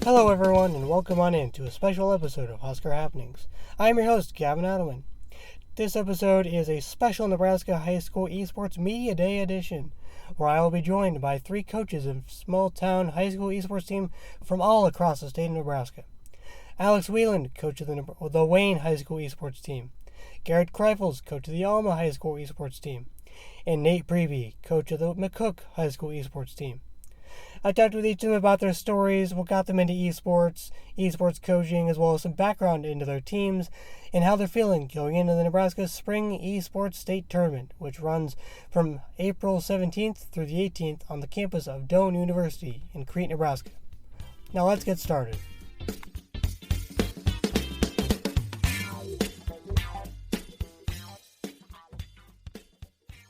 Hello, everyone, and welcome on in to a special episode of Husker Happenings. I am your host, Gavin Adelman. This episode is a special Nebraska High School Esports Media Day edition, where I will be joined by three coaches of small-town high school esports team from all across the state of Nebraska. Alex Wieland, coach of the Wayne High School Esports team. Garrett Kreifels, coach of the Alma High School Esports team. And Nate Preby, coach of the McCook High School Esports team. I talked with each of them about their stories, what got them into esports coaching, as well as some background into their teams, and how they're feeling going into the Nebraska Spring Esports State Tournament, which runs from April 17th through the 18th on the campus of Doane University in Crete, Nebraska. Now let's get started.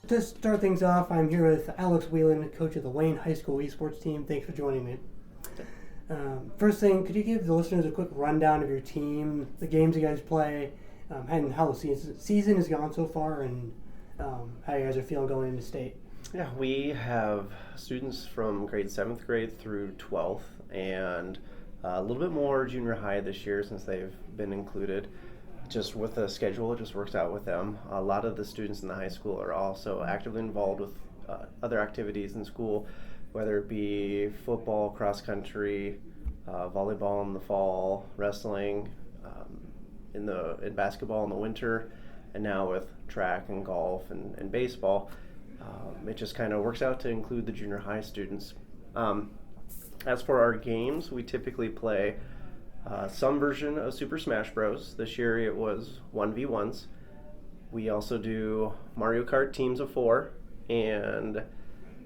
To start things off, I'm here with Alex Wieland, coach of the Wayne High School Esports team. Thanks for joining me. First thing, could you give the listeners a quick rundown of your team, the games you guys play, and how the season has gone so far, and how you guys are feeling going into state? Yeah, we have students from grade 7th grade through 12th, and a little bit more junior high this year since they've been included. Just with the schedule, it just works out with them. A lot of the students in the high school are also actively involved with other activities in school, whether it be football, cross country, volleyball in the fall, wrestling, in basketball in the winter, and now with track and golf and baseball. It just kind of works out to include the junior high students. As for our games, we typically play some version of Super Smash Bros. This year it was 1v1s. We also do Mario Kart teams of 4, and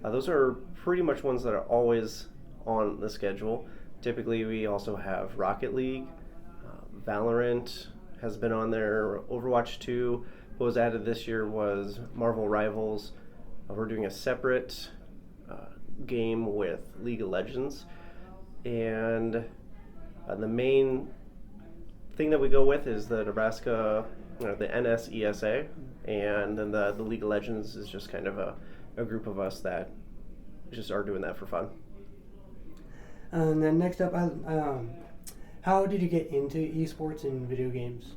those are pretty much ones that are always on the schedule. Typically we also have Rocket League, Valorant has been on there, Overwatch 2. What was added this year was Marvel Rivals. We're doing a separate game with League of Legends, and the main thing that we go with is the Nebraska, the NSESA, and then the League of Legends is just kind of a group of us that just are doing that for fun. And then next up, how did you get into esports and video games?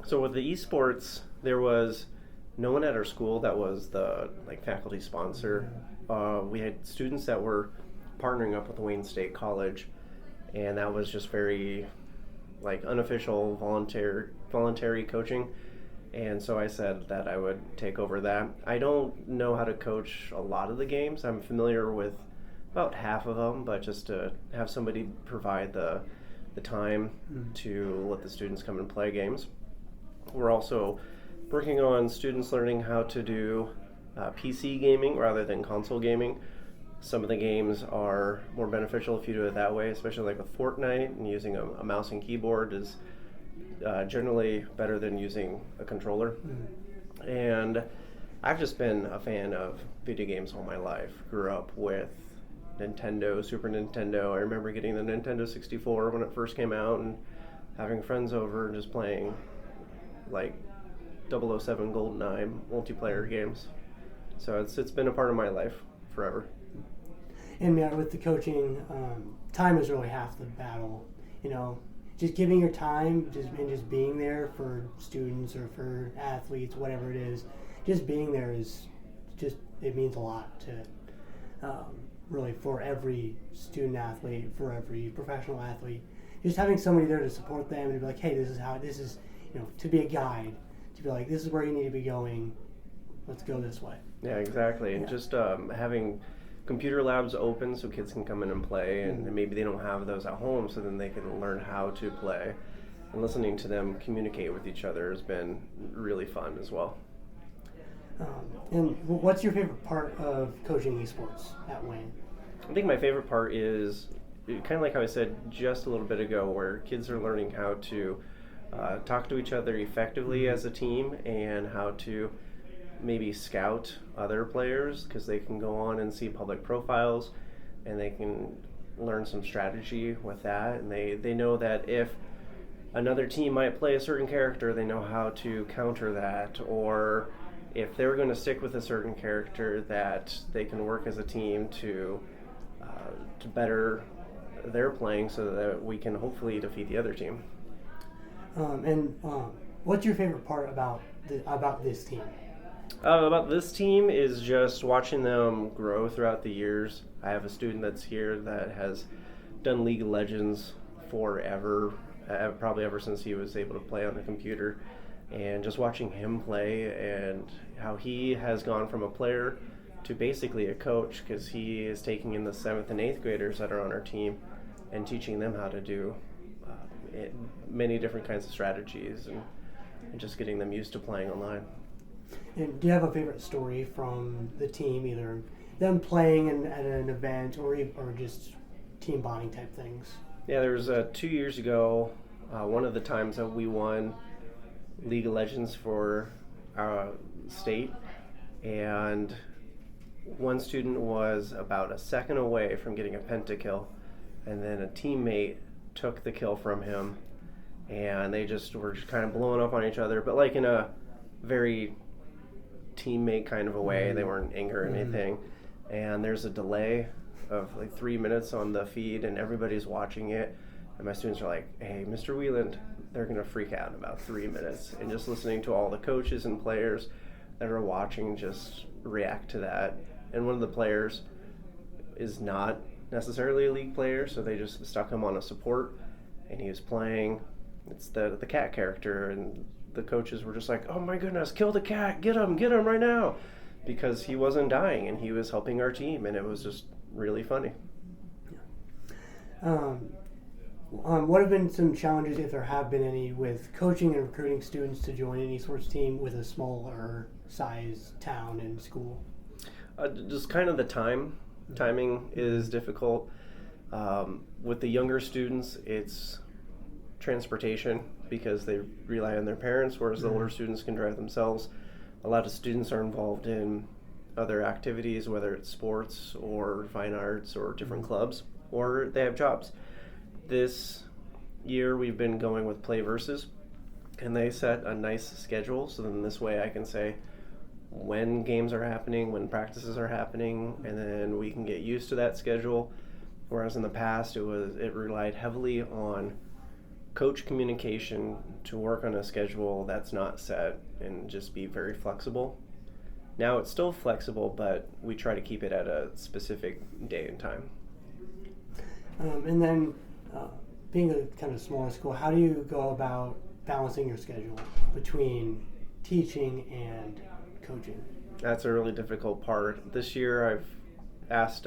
So with the esports, there was no one at our school that was the faculty sponsor. We had students that were partnering up with Wayne State College, and that was just very unofficial voluntary coaching, and so I said that I would take over that. I don't know how to coach a lot of the games. I'm familiar with about half of them, but just to have somebody provide the time to let the students come and play games. We're also working on students learning how to do PC gaming rather than console gaming. Some of the games are more beneficial if you do it that way, especially like with Fortnite, and using a mouse and keyboard is generally better than using a controller. And I've just been a fan of video games all my life. Grew up with Nintendo, Super Nintendo. I remember getting the Nintendo 64 when it first came out and having friends over and just playing 007 GoldenEye multiplayer games. So it's been a part of my life forever. And with the coaching, time is really half the battle. Just giving your time, just being there for students or for athletes, whatever it is. Just being there it means a lot to really for every student athlete, for every professional athlete. Just having somebody there to support them and to be like, hey, this is to be a guide, to be like, this is where you need to be going. Let's go this way. Yeah, exactly. And just having computer labs open so kids can come in and play, and maybe they don't have those at home, so then they can learn how to play. And listening to them communicate with each other has been really fun as well. And what's your favorite part of coaching esports at Wayne? I think my favorite part is kind of like how I said just a little bit ago, where kids are learning how to talk to each other effectively as a team, and how to maybe scout other players, because they can go on and see public profiles and they can learn some strategy with that, and they know that if another team might play a certain character, they know how to counter that, or if they're going to stick with a certain character, that they can work as a team to better they're playing so that we can hopefully defeat the other team. What's your favorite part about this team? About this team is just watching them grow throughout the years. I have a student that's here that has done League of Legends forever, probably ever since he was able to play on the computer. And just watching him play and how he has gone from a player to basically a coach, because he is taking in the 7th and 8th graders that are on our team and teaching them how to do many different kinds of strategies and just getting them used to playing online. And do you have a favorite story from the team, either them playing at an event or just team bonding type things? Yeah, there was 2 years ago, one of the times that we won League of Legends for our state, and one student was about a second away from getting a pentakill, and then a teammate took the kill from him, and they just were kind of blowing up on each other, but like in a very teammate kind of a way. They weren't anger or anything. And there's a delay of like 3 minutes on the feed, and everybody's watching it, and my students are like, hey, Mr. Wieland, they're going to freak out in about 3 minutes. And just listening to all the coaches and players that are watching just react to that. And one of the players is not necessarily a League player, so they just stuck him on a support, and he was playing. It's the cat character, and the coaches were just like, oh my goodness, kill the cat, get him right now, because he wasn't dying and he was helping our team, and it was just really funny. What have been some challenges, if there have been any, with coaching and recruiting students to join an esports team with a smaller size town and school? Just kind of the timing is difficult. With the younger students, it's transportation, because they rely on their parents, whereas the older students can drive themselves. A lot of students are involved in other activities, whether it's sports or fine arts or different clubs, or they have jobs. This year we've been going with Play Versus, and they set a nice schedule, so then this way I can say when games are happening, when practices are happening, and then we can get used to that schedule. Whereas in the past it relied heavily on coach communication to work on a schedule that's not set and just be very flexible. Now it's still flexible, but we try to keep it at a specific day and time. And then being a kind of smaller school, how do you go about balancing your schedule between teaching and coaching? That's a really difficult part. This year I've asked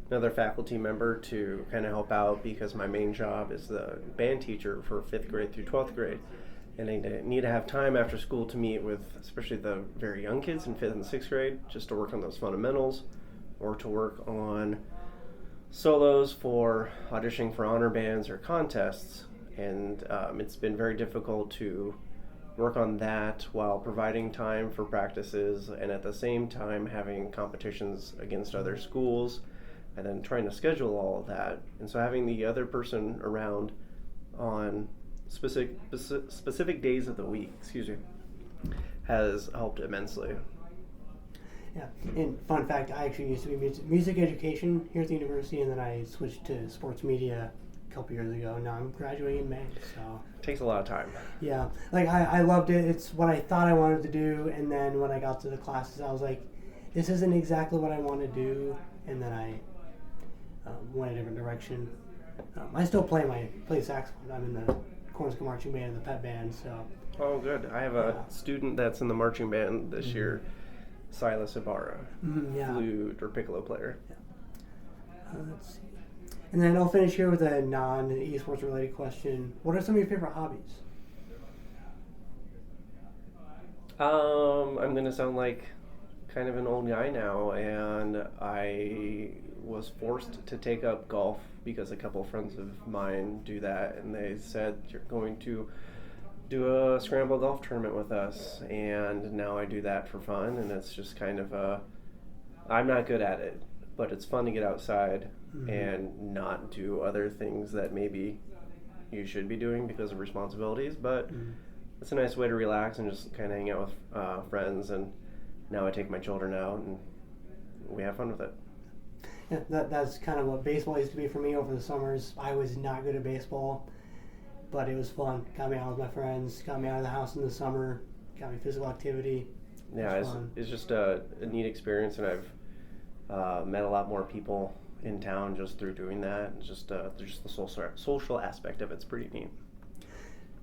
another faculty member to kind of help out, because my main job is the band teacher for 5th grade through 12th grade, and I need to have time after school to meet with especially the very young kids in 5th and 6th grade, just to work on those fundamentals, or to work on solos for auditioning for honor bands or contests. And it's been very difficult to work on that while providing time for practices, and at the same time having competitions against other schools, and then trying to schedule all of that. And so having the other person around on specific days of the week, has helped immensely. Yeah, and fun fact, I actually used to be music education here at the university, and then I switched to sports media a couple years ago. Now I'm graduating in May, so. It takes a lot of time. Yeah, like I loved it. It's what I thought I wanted to do, and then when I got to the classes, I was like, this isn't exactly what I want to do, and then I went a different direction. I still play saxophone. I'm in the Cornhusker marching band and the pep band, so. Oh, good. I have a student that's in the marching band this year, Silas Ibarra, flute or piccolo player. Yeah. Let's see. And then I'll finish here with a non-esports related question. What are some of your favorite hobbies? I'm going to sound like kind of an old guy now, and I was forced to take up golf because a couple of friends of mine do that, and they said, you're going to do a scramble golf tournament with us, and now I do that for fun, and it's just kind of I'm not good at it, but it's fun to get outside and not do other things that maybe you should be doing because of responsibilities, but it's a nice way to relax and just kind of hang out with friends. And now I take my children out and we have fun with it. Yeah, that's kind of what baseball used to be for me over the summers. I was not good at baseball, but it was fun. Got me out with my friends, got me out of the house in the summer, got me physical activity. Yeah, it's just a neat experience, and I've met a lot more people in town just through doing that. And just the social aspect of it's pretty neat.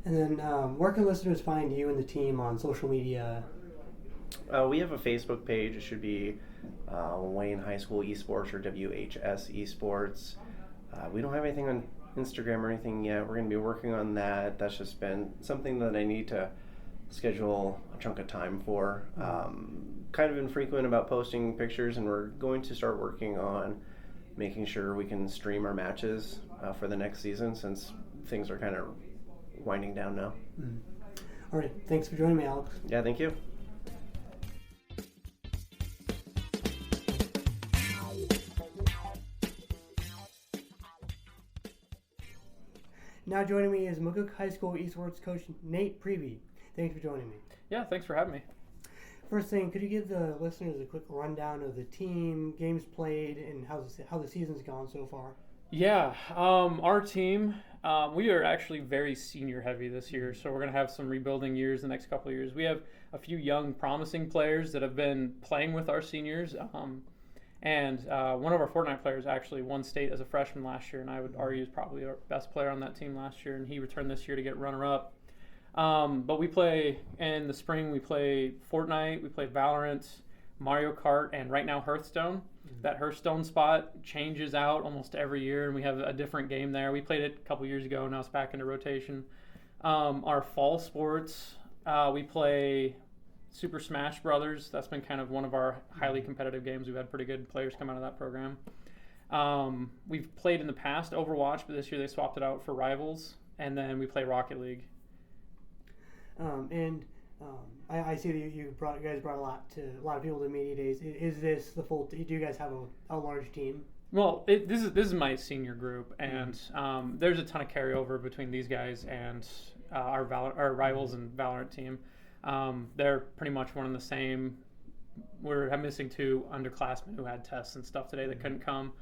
And then where can listeners find you and the team on social media? We have a Facebook page. It should be Wayne High School Esports or WHS Esports. We don't have anything on Instagram or anything yet. We're going to be working on that. That's just been something that I need to schedule a chunk of time for. Kind of infrequent about posting pictures, and we're going to start working on making sure we can stream our matches for the next season, since things are kind of winding down now. All right. Thanks for joining me, Alex. Yeah, thank you. Now joining me is McCook High School Esports coach Nate Prevey. Thanks for joining me. Yeah, thanks for having me. First thing, could you give the listeners a quick rundown of the team, games played, and how the season's gone so far? Yeah, our team, we are actually very senior heavy this year, so we're going to have some rebuilding years the next couple of years. We have a few young, promising players that have been playing with our seniors, and one of our Fortnite players actually won state as a freshman last year, and I would argue is probably our best player on that team last year, and he returned this year to get runner-up. But we play, in the spring, we play Fortnite, we play Valorant, Mario Kart, and right now Hearthstone. That Hearthstone spot changes out almost every year, and we have a different game there. We played it a couple years ago, and now it's back into rotation. Our fall sports, we play Super Smash Brothers. That's been kind of one of our highly competitive games. We've had pretty good players come out of that program. We've played in the past Overwatch, but this year they swapped it out for Rivals, and then we play Rocket League. I see that you guys brought a lot of people to media days. Is this the full? Do you guys have a large team? Well, this is my senior group, and there's a ton of carryover between these guys and our Rivals and Valorant team. They're pretty much one and the same. I'm missing 2 underclassmen who had tests and stuff today that couldn't come.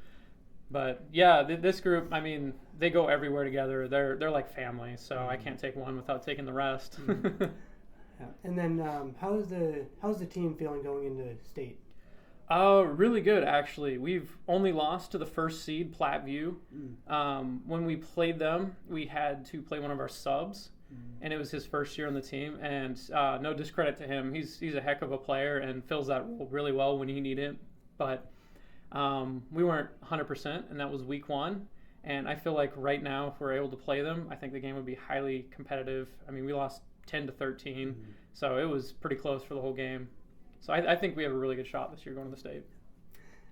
But yeah, this group, I mean, they go everywhere together. They're like family, so I can't take one without taking the rest. Yeah. And then how's the team feeling going into state? Really good, actually. We've only lost to the first seed, Platteview. When we played them, we had to play one of our subs, and it was his first year on the team. And no discredit to him, he's a heck of a player and fills that role really well when you need it. But we weren't 100%, and that was week 1. And I feel like right now, if we're able to play them, I think the game would be highly competitive. I mean, we lost 10-13, so it was pretty close for the whole game. So I think we have a really good shot this year going to the state.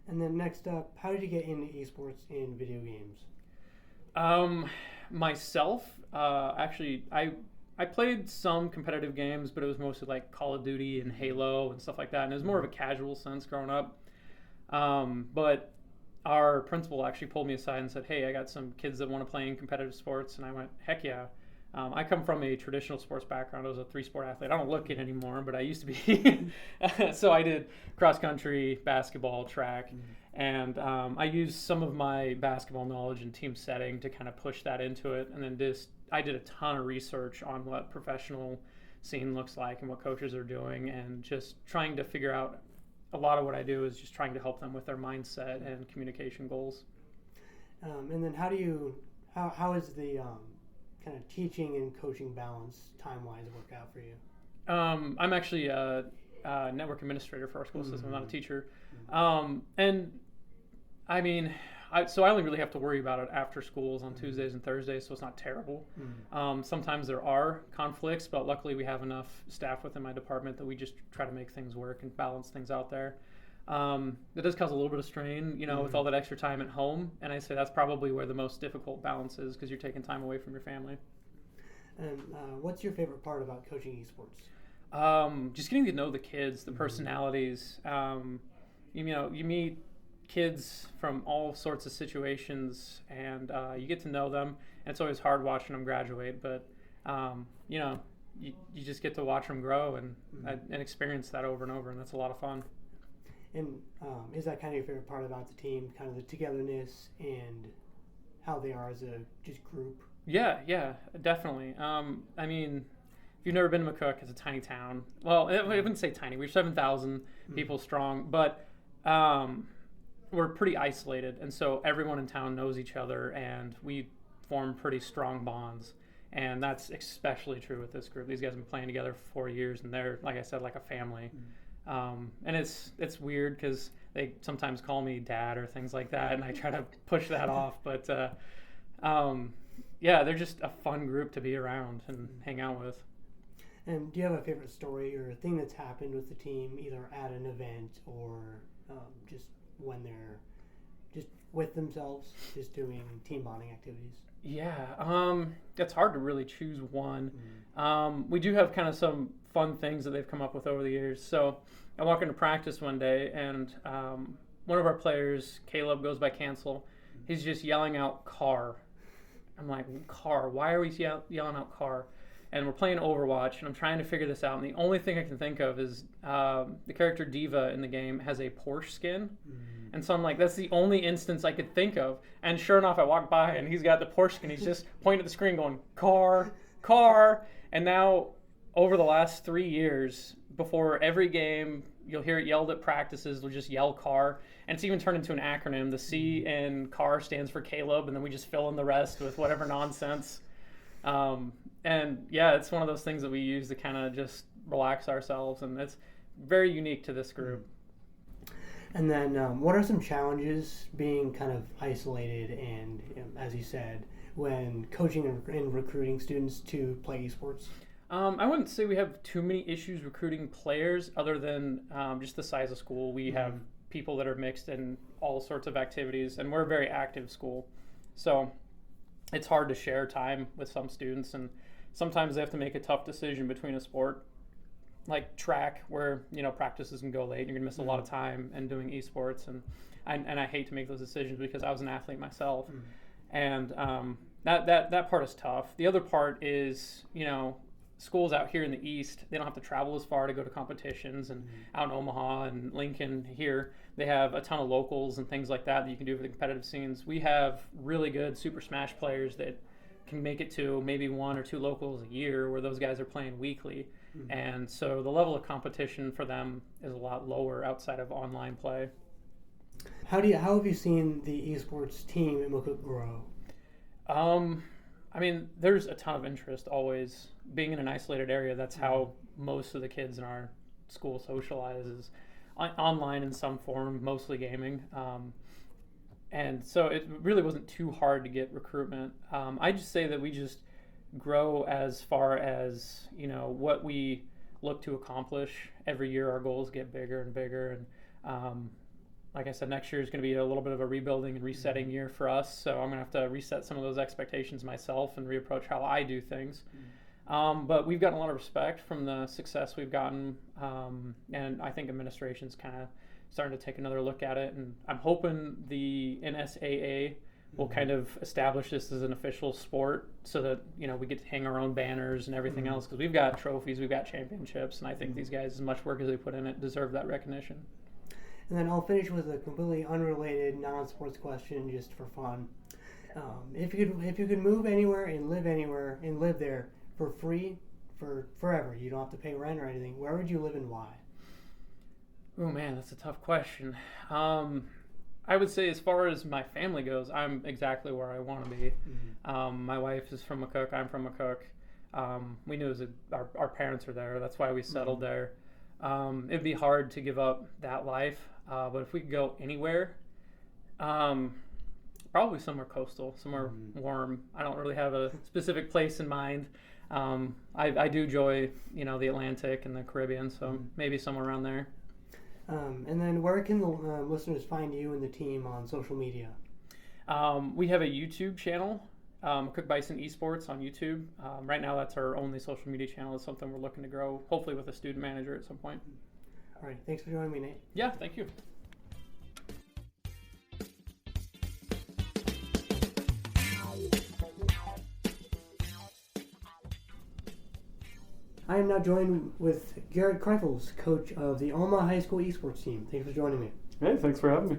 And then next up, how did you get into esports in video games? Myself, actually, I played some competitive games, but it was mostly like Call of Duty and Halo and stuff like that, and it was more of a casual sense growing up. But our principal actually pulled me aside and said, "Hey, I got some kids that want to play in competitive sports," and I went, "Heck yeah." I come from a traditional sports background. I was a 3-sport athlete. I don't look it anymore, but I used to be. So I did cross country, basketball, track, and I used some of my basketball knowledge and team setting to kind of push that into it. And then I did a ton of research on what professional scene looks like and what coaches are doing, and just trying to figure out. A lot of what I do is just trying to help them with their mindset and communication goals. And then how is the kind of teaching and coaching balance time-wise work out for you? I'm actually a network administrator for our school system. I'm not a teacher. And I mean, I only really have to worry about it after schools on Tuesdays and Thursdays, so it's not terrible. Sometimes there are conflicts, but luckily we have enough staff within my department that we just try to make things work and balance things out there. It does cause a little bit of strain, with all that extra time at home. And I say that's probably where the most difficult balance is, because you're taking time away from your family. And what's your favorite part about coaching esports? Just getting to know the kids, the personalities. You meet kids from all sorts of situations, and you get to know them. And it's always hard watching them graduate, but you just get to watch them grow and experience that over and over, and that's a lot of fun. And is that kind of your favorite part about the team, kind of the togetherness and how they are as a just group? Yeah, definitely. I mean, if you've never been to McCook, it's a tiny town. Well, I wouldn't say tiny. We're 7,000 people strong, but we're pretty isolated, and so everyone in town knows each other, and we form pretty strong bonds. And that's especially true with this group. These guys have been playing together for 4 years, and they're, like I said, like a family. And it's weird because they sometimes call me dad or things like that, and I try to push that off. But yeah, they're just a fun group to be around and hang out with. And do you have a favorite story or a thing that's happened with the team, either at an event or just when they're just with themselves, just doing team bonding activities? Yeah, it's hard to really choose one. We do have kind of some fun things that they've come up with over the years. So I walk into practice one day, and one of our players, Caleb, goes by cancel. He's just yelling out "car." I'm like, "Car? Why are we yelling out car?" And we're playing Overwatch, and I'm trying to figure this out. And the only thing I can think of is the character Diva in the game has a Porsche skin. And so I'm like, that's the only instance I could think of. And sure enough, I walk by, and he's got the Porsche skin. He's just pointing at the screen going, "Car, car." And now, over the last 3 years, before every game, you'll hear it yelled at practices. They'll just yell "car." And it's even turned into an acronym. The C in car stands for Caleb, and then we just fill in the rest with whatever nonsense. And yeah, it's one of those things that we use to kind of just relax ourselves, and it's very unique to this group. And then what are some challenges being kind of isolated and, as you said, when coaching and recruiting students to play esports? I wouldn't say we have too many issues recruiting players other than just the size of school. We have people that are mixed in all sorts of activities, and we're a very active school. So it's hard to share time with some students, and sometimes they have to make a tough decision between a sport like track, where practices can go late and you're gonna miss a lot of time, and doing esports, and I hate to make those decisions because I was an athlete myself. And that part is tough. The other part is schools out here in the East, they don't have to travel as far to go to competitions, and out in Omaha and Lincoln here, they have a ton of locals and things like that you can do for the competitive scenes. We have really good Super Smash players that can make it to maybe 1 or 2 locals a year, where those guys are playing weekly. And so the level of competition for them is a lot lower outside of online play. How have you seen the esports team at McCook grow? I mean, there's a ton of interest always. Being in an isolated area, that's how most of the kids in our school socializes, online in some form, mostly gaming. And so it really wasn't too hard to get recruitment. I just say that we just grow as far as what we look to accomplish. Every year our goals get bigger and bigger, and like I said, next year is going to be a little bit of a rebuilding and resetting year for us, so I'm going to have to reset some of those expectations myself and reapproach how I do things. But we've gotten a lot of respect from the success we've gotten, and I think administration's kind of starting to take another look at it, and I'm hoping the NSAA will kind of establish this as an official sport, so that we get to hang our own banners and everything else, because we've got trophies, we've got championships, and I think these guys, as much work as they put in it, deserve that recognition. And then I'll finish with a completely unrelated non-sports question, just for fun. If you could move anywhere and live there for free for forever, you don't have to pay rent or anything, where would you live and why? Oh man, that's a tough question. I would say, as far as my family goes, I'm exactly where I want to be. My wife is from McCook. I'm from McCook. We knew our parents are there. That's why we settled there. It'd be hard to give up that life, but if we could go anywhere, probably somewhere coastal, somewhere warm. I don't really have a specific place in mind. I do enjoy the Atlantic and the Caribbean, so maybe somewhere around there. And then where can the listeners find you and the team on social media? We have a YouTube channel, Cook Bison Esports on YouTube. Right now, that's our only social media channel. It's something we're looking to grow, hopefully with a student manager at some point. All right. Thanks for joining me, Nate. Yeah, thank you. I am now joined with Garrett Kreifels, coach of the Alma High School Esports team. Thanks for joining me. Hey, thanks for having me.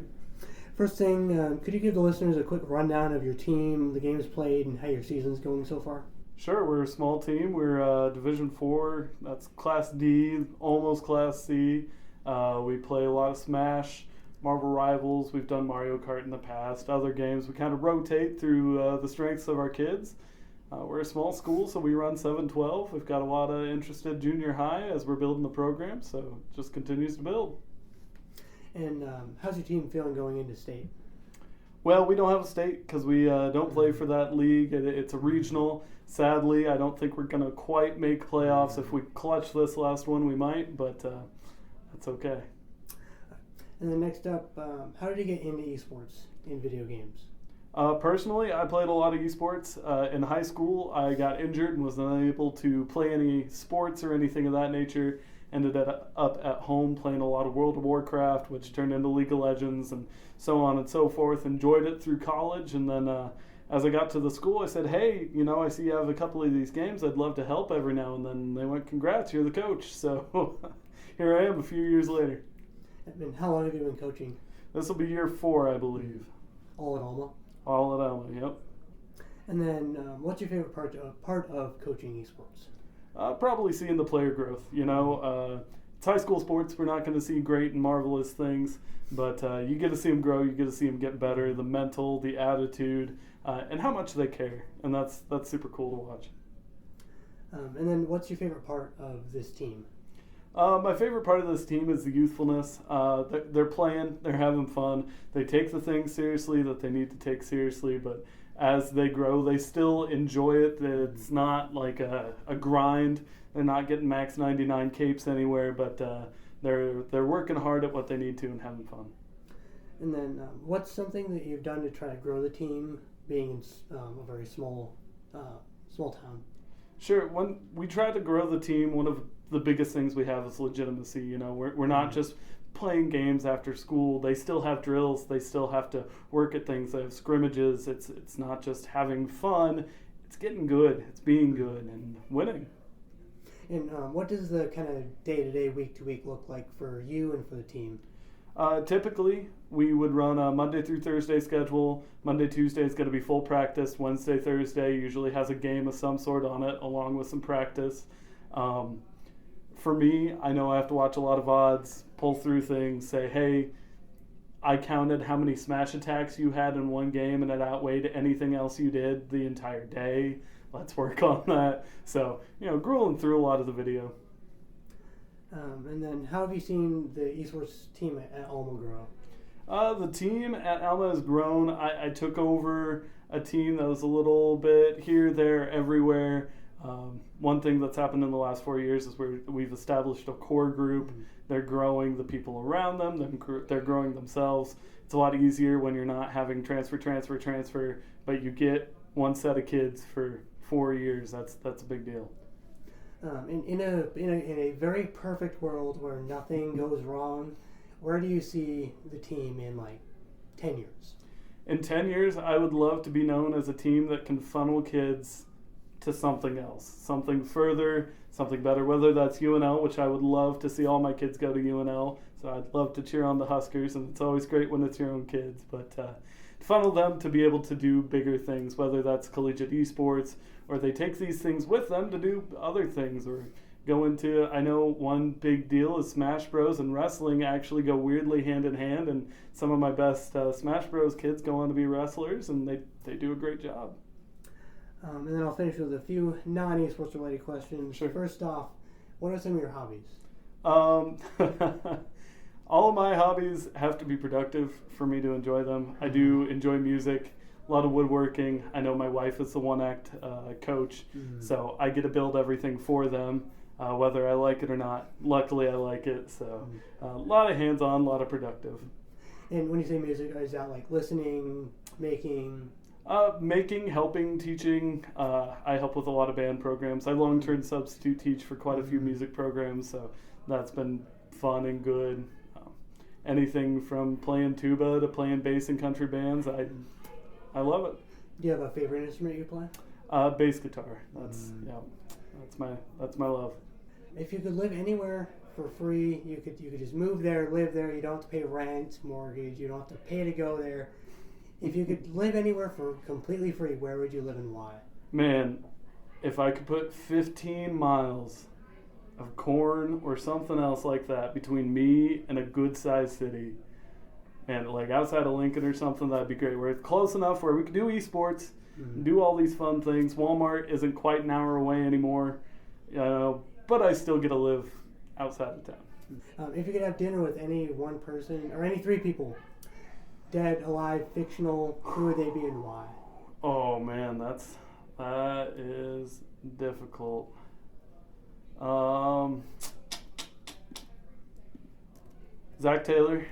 First thing, could you give the listeners a quick rundown of your team, the games played, and how your season's going so far? Sure, we're a small team. We're Division 4, that's Class D, almost Class C. We play a lot of Smash, Marvel Rivals. We've done Mario Kart in the past, other games. We kind of rotate through the strengths of our kids. We're a small school, so we run 7-12. We've got a lot of interested junior high as we're building the program, so it just continues to build. And how's your team feeling going into state? Well, we don't have a state because we don't play for that league. It's a regional. Sadly, I don't think we're going to quite make playoffs. If we clutch this last one, we might, but that's okay. And then next up, how did you get into esports in video games? Personally, I played a lot of esports. In high school, I got injured and was unable to play any sports or anything of that nature. Ended up at home playing a lot of World of Warcraft, which turned into League of Legends and so on and so forth. Enjoyed it through college, and then as I got to the school, I said, hey, I see you have a couple of these games. I'd love to help every now and then. They went, congrats, you're the coach. So here I am a few years later. And how long have you been coaching? This will be year 4, I believe. All at Alma? All at Alma, yep. And then what's your favorite part of coaching esports? Probably seeing the player growth. It's high school sports. We're not going to see great and marvelous things, but you get to see them grow. You get to see them get better. The mental, the attitude, and how much they care, and that's super cool to watch. And then, what's your favorite part of this team? My favorite part of this team is the youthfulness. They're playing. They're having fun. They take the things seriously that they need to take seriously, but as they grow, they still enjoy it. It's not like a grind. They're not getting max 99 capes anywhere, but they're working hard at what they need to and having fun. And then what's something that you've done to try to grow the team, being in a very small town? Sure. When we try to grow the team, one of the biggest things we have is legitimacy. We're not just playing games after school. They still have drills. They still have to work at things. They have scrimmages. It's not just having fun. It's getting good. It's being good and winning. And what does the kind of day-to-day, week-to-week look like for you and for the team? Typically, we would run a Monday through Thursday schedule. Monday, Tuesday is going to be full practice. Wednesday, Thursday usually has a game of some sort on it, along with some practice. For me, I know I have to watch a lot of odds, pull through things, say, hey, I counted how many smash attacks you had in one game and it outweighed anything else you did the entire day. Let's work on that. So, grueling through a lot of the video. And then how have you seen the esports team at Alma grow? The team at Alma has grown. I took over a team that was a little bit here, there, everywhere. One thing that's happened in the last 4 years is we've established a core group. Mm-hmm. They're growing the people around them. They're growing themselves. It's a lot easier when you're not having transfer, but you get one set of kids for 4 years. That's a big deal. In a very perfect world where nothing goes wrong, where do you see the team in 10 years? In 10 years, I would love to be known as a team that can funnel kids to something else, something further, something better, whether that's UNL, which I would love to see all my kids go to UNL, so I'd love to cheer on the Huskers, and it's always great when it's your own kids, but to funnel them to be able to do bigger things, whether that's collegiate esports, or they take these things with them to do other things, or go into, I know one big deal is Smash Bros. And wrestling actually go weirdly hand in hand, and some of my best Smash Bros. Kids go on to be wrestlers, and they do a great job. And then I'll finish with a few non-esports related questions. Sure. First off, what are some of your hobbies? All of my hobbies have to be productive for me to enjoy them. I do enjoy music, a lot of woodworking. I know my wife is the one-act coach, so I get to build everything for them, whether I like it or not. Luckily, I like it, so a lot of hands-on, a lot of productive. And when you say music, is that listening, making? Making, helping, teaching. I help with a lot of band programs. I long-term substitute teach for quite a few music programs, so that's been fun and good. Anything from playing tuba to playing bass in country bands, I love it. Do you have a favorite instrument you play? Bass guitar. That's my love. If you could live anywhere for free, you could just move there, live there. You don't have to pay rent, mortgage. You don't have to pay to go there. If you could live anywhere for completely free, where would you live and why? Man, if I could put 15 miles of corn or something else like that between me and a good-sized city, and like outside of Lincoln or something, that'd be great. Where it's close enough where we could do esports, do all these fun things. Walmart isn't quite an hour away anymore, but I still get to live outside of town. If you could have dinner with any one person or any three people, dead, alive, fictional, who would they be and why? Oh man, that is difficult. Zach Taylor.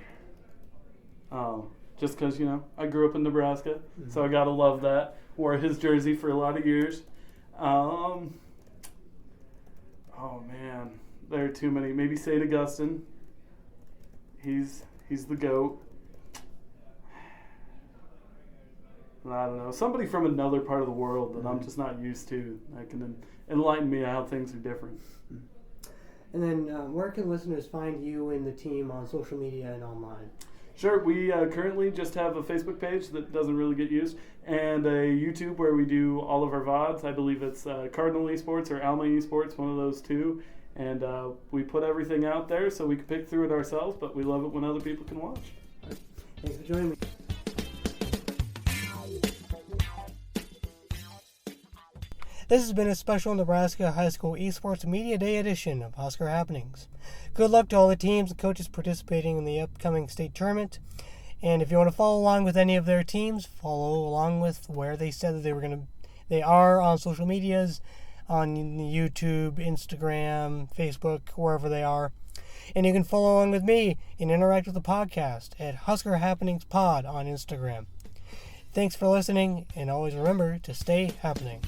Just because, I grew up in Nebraska, so I gotta love that. Wore his jersey for a lot of years. Oh man, there are too many. Maybe St. Augustine. He's the GOAT. I don't know. Somebody from another part of the world that I'm just not used to. That can enlighten me on how things are different. And then where can listeners find you and the team on social media and online? Sure. We currently just have a Facebook page that doesn't really get used, and a YouTube where we do all of our VODs. I believe it's Cardinal Esports or Alma Esports, one of those two. And we put everything out there so we can pick through it ourselves, but we love it when other people can watch. Thanks for joining me. This has been a special Nebraska High School Esports Media Day edition of Husker Happenings. Good luck to all the teams and coaches participating in the upcoming state tournament. And if you want to follow along with any of their teams, follow along with where they said that they are on social medias, on YouTube, Instagram, Facebook, wherever they are. And you can follow along with me and interact with the podcast at Husker Happenings Pod on Instagram. Thanks for listening, and always remember to stay happening.